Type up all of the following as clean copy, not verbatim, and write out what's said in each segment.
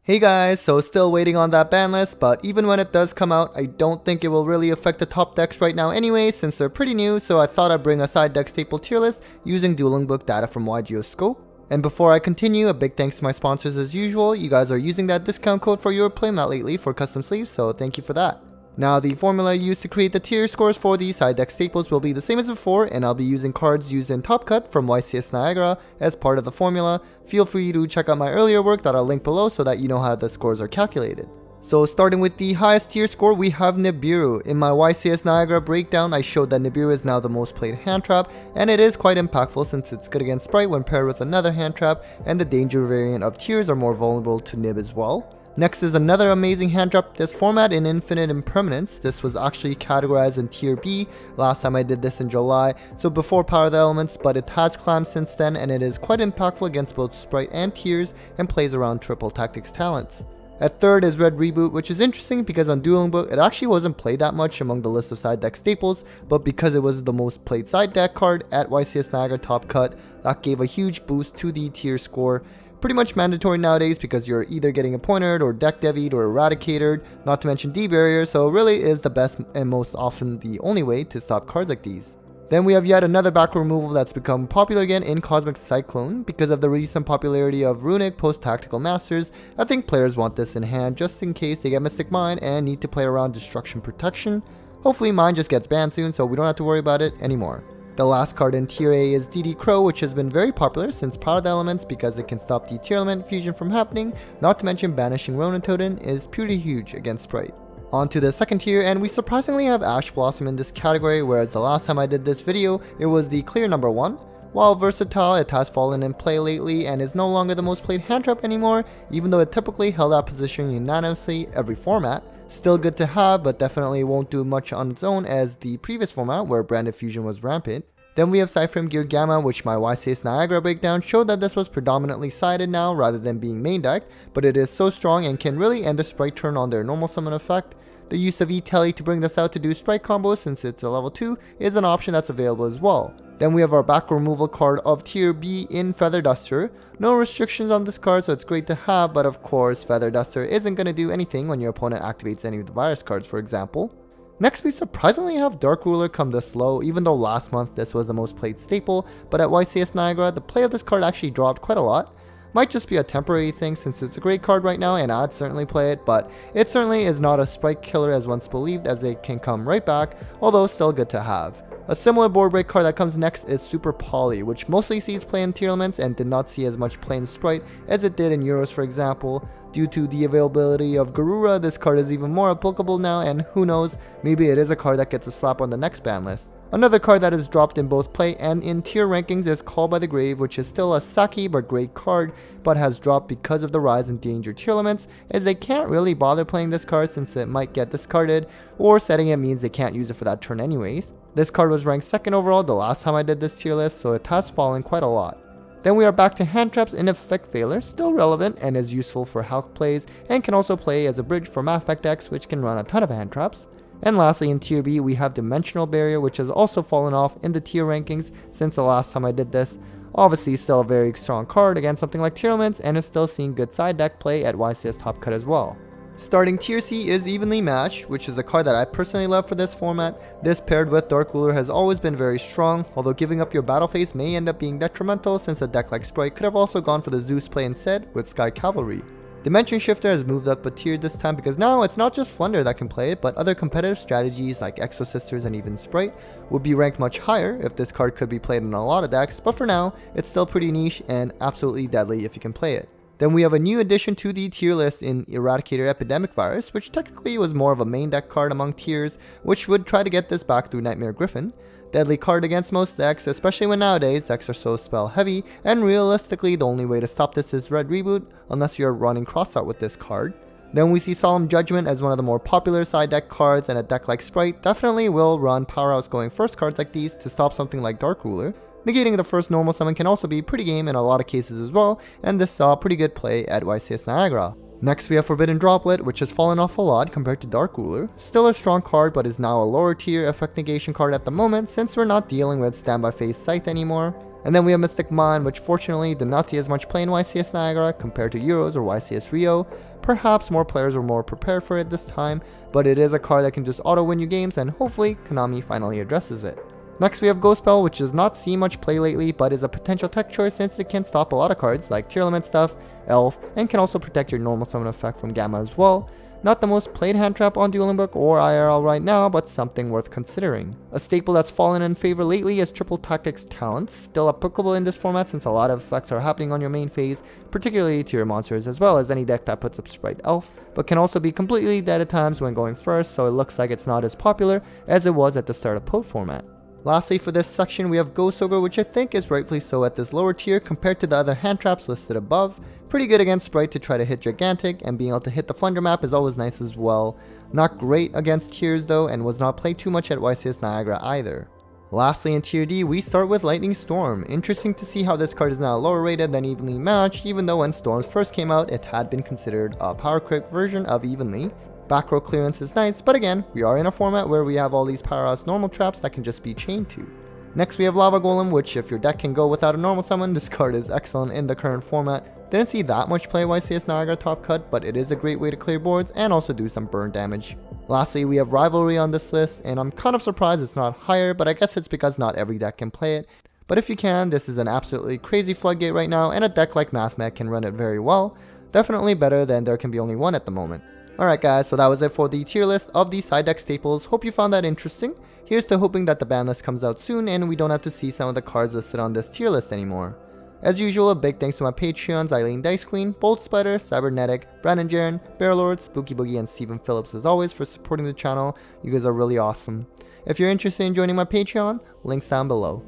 Hey guys, so still waiting on that ban list, but even when it does come out, I don't think it will really affect the top decks right now anyway, since they're pretty new, so I thought I'd bring a side deck staple tier list using Dueling Book data from YCS. And before I continue, a big thanks to my sponsors as usual. You guys are using that discount code for your playmat lately for custom sleeves, so thank you for that. Now, the formula used to create the tier scores for the side deck staples will be the same as before, and I'll be using cards used in Top Cut from YCS Niagara as part of the formula. Feel free to check out my earlier work that I'll link below so that you know how the scores are calculated. So starting with the highest tier score, we have Nibiru. In my YCS Niagara breakdown, I showed that Nibiru is now the most played hand trap, and it is quite impactful since it's good against Sprite when paired with another hand trap, and the danger variant of tiers are more vulnerable to Nib as well. Next is another amazing hand trap this format in Infinite Impermanence. This was actually categorized in tier B last time I did this in July, so before Power of the Elements, but it has climbed since then and it is quite impactful against both Sprite and tiers and plays around triple tactics talents. At third is Red Reboot, which is interesting because on Dueling Book it actually wasn't played that much among the list of side deck staples, but because it was the most played side deck card at YCS Niagara Top Cut, that gave a huge boost to the tier score. Pretty much mandatory nowadays because you're either getting appointed or deck devied or eradicated, not to mention D-barrier, so it really is the best and most often the only way to stop cards like these. Then we have yet another back removal that's become popular again in Cosmic Cyclone. Because of the recent popularity of Runic post-Tactical Masters, I think players want this in hand just in case they get Mystic Mine and need to play around Destruction Protection. Hopefully mine just gets banned soon so we don't have to worry about it anymore. The last card in tier A is DD Crow, which has been very popular since Power of the Elements because it can stop the tier element fusion from happening, not to mention banishing Ronin Totem is pretty huge against Sprite. On to the second tier, and we surprisingly have Ash Blossom in this category, whereas the last time I did this video, it was the clear number 1. While versatile, it has fallen in play lately and is no longer the most played hand trap anymore, even though it typically held that position unanimously every format. Still good to have, but definitely won't do much on its own as the previous format where branded fusion was rampant. Then we have Cyframe Gear Gamma, which my YCS Niagara breakdown showed that this was predominantly sided now rather than being main decked, but it is so strong and can really end a Sprite turn on their normal summon effect. The use of E-Telly to bring this out to do Sprite combos since it's a level 2 is an option that's available as well. Then we have our back removal card of tier B in Feather Duster. No restrictions on this card so it's great to have, but of course Feather Duster isn't going to do anything when your opponent activates any of the virus cards, for example. Next we surprisingly have Dark Ruler come this low, even though last month this was the most played staple, but at YCS Niagara the play of this card actually dropped quite a lot. Might just be a temporary thing since it's a great card right now and I'd certainly play it, but it certainly is not a Sprite killer as once believed, as it can come right back, although still good to have. A similar board break card that comes next is Super Poly, which mostly sees play in tier elements and did not see as much play in Sprite as it did in Euros, for example. Due to the availability of Garura, this card is even more applicable now, and who knows, maybe it is a card that gets a slap on the next ban list. Another card that is dropped in both play and in tier rankings is Call by the Grave, which is still a sucky but great card, but has dropped because of the rise in danger tier elements, as they can't really bother playing this card since it might get discarded, or setting it means they can't use it for that turn anyways. This card was ranked 2nd overall the last time I did this tier list, so it has fallen quite a lot. Then we are back to hand traps in Effect Veiler, still relevant and is useful for health plays, and can also play as a bridge for Math Pack decks which can run a ton of hand traps. And lastly in tier B we have Dimensional Barrier, which has also fallen off in the tier rankings since the last time I did this. Obviously still a very strong card against something like tier elements and is still seeing good side deck play at YCS Top Cut as well. Starting tier C is Evenly Matched, which is a card that I personally love for this format. This paired with Dark Ruler has always been very strong, although giving up your battle phase may end up being detrimental since a deck like Sprite could have also gone for the Zeus play instead with Sky Cavalry. Dimension Shifter has moved up a tier this time because now it's not just Flunder that can play it, but other competitive strategies like Exo Sisters and even Sprite would be ranked much higher if this card could be played in a lot of decks, but for now it's still pretty niche and absolutely deadly if you can play it. Then we have a new addition to the tier list in Eradicator Epidemic Virus, which technically was more of a main deck card among tiers, which would try to get this back through Nightmare Griffin. Deadly card against most decks, especially when nowadays decks are so spell heavy, and realistically the only way to stop this is Red Reboot, unless you're running Crossout with this card. Then we see Solemn Judgment as one of the more popular side deck cards, and a deck like Sprite definitely will run powerhouse going first cards like these to stop something like Dark Ruler. Negating the first normal summon can also be pretty game in a lot of cases as well, and this saw pretty good play at YCS Niagara. Next we have Forbidden Droplet, which has fallen off a lot compared to Dark Ruler. Still a strong card, but is now a lower tier effect negation card at the moment since we're not dealing with standby phase Scythe anymore. And then we have Mystic Mind, which fortunately did not see as much play in YCS Niagara compared to Euros or YCS Rio. Perhaps more players were more prepared for it this time, but it is a card that can just auto win you games, and hopefully Konami finally addresses it. Next we have Ghost Spell, which does not see much play lately, but is a potential tech choice since it can stop a lot of cards like Tier Limit stuff, Elf, and can also protect your normal summon effect from Gamma as well. Not the most played hand trap on Dueling Book or IRL right now, but something worth considering. A staple that's fallen in favor lately is Triple Tactics Talents, still applicable in this format since a lot of effects are happening on your main phase, particularly to your monsters as well as any deck that puts up Sprite Elf, but can also be completely dead at times when going first, so it looks like it's not as popular as it was at the start of POT format. Lastly, for this section we have Gosoaker, which I think is rightfully so at this lower tier compared to the other hand traps listed above. Pretty good against Sprite to try to hit Gigantic, and being able to hit the Flunder map is always nice as well. Not great against tiers though, and was not played too much at YCS Niagara either. Lastly, in tier D, we start with Lightning Storm. Interesting to see how this card is now lower rated than Evenly Matched, even though when Storms first came out it had been considered a power creep version of Evenly. Back row clearance is nice, but again, we are in a format where we have all these powerhouse normal traps that can just be chained to. Next we have Lava Golem, which if your deck can go without a normal summon, this card is excellent in the current format. Didn't see that much play YCS Niagara top cut, but it is a great way to clear boards and also do some burn damage. Lastly, we have Rivalry on this list, and I'm kind of surprised it's not higher, but I guess it's because not every deck can play it. But if you can, this is an absolutely crazy floodgate right now, and a deck like Mathmech can run it very well. Definitely better than There Can Be Only One at the moment. Alright guys, so that was it for the tier list of the side deck staples. Hope you found that interesting. Here's to hoping that the ban list comes out soon and we don't have to see some of the cards listed on this tier list anymore. As usual, a big thanks to my Patreons, Eileen Dice Queen, Bolt Spider, Cybernetic, Brandon Jaren, Barrelord, Spooky Boogie, and Stephen Phillips as always for supporting the channel. You guys are really awesome. If you're interested in joining my Patreon, links down below.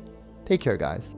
Take care guys.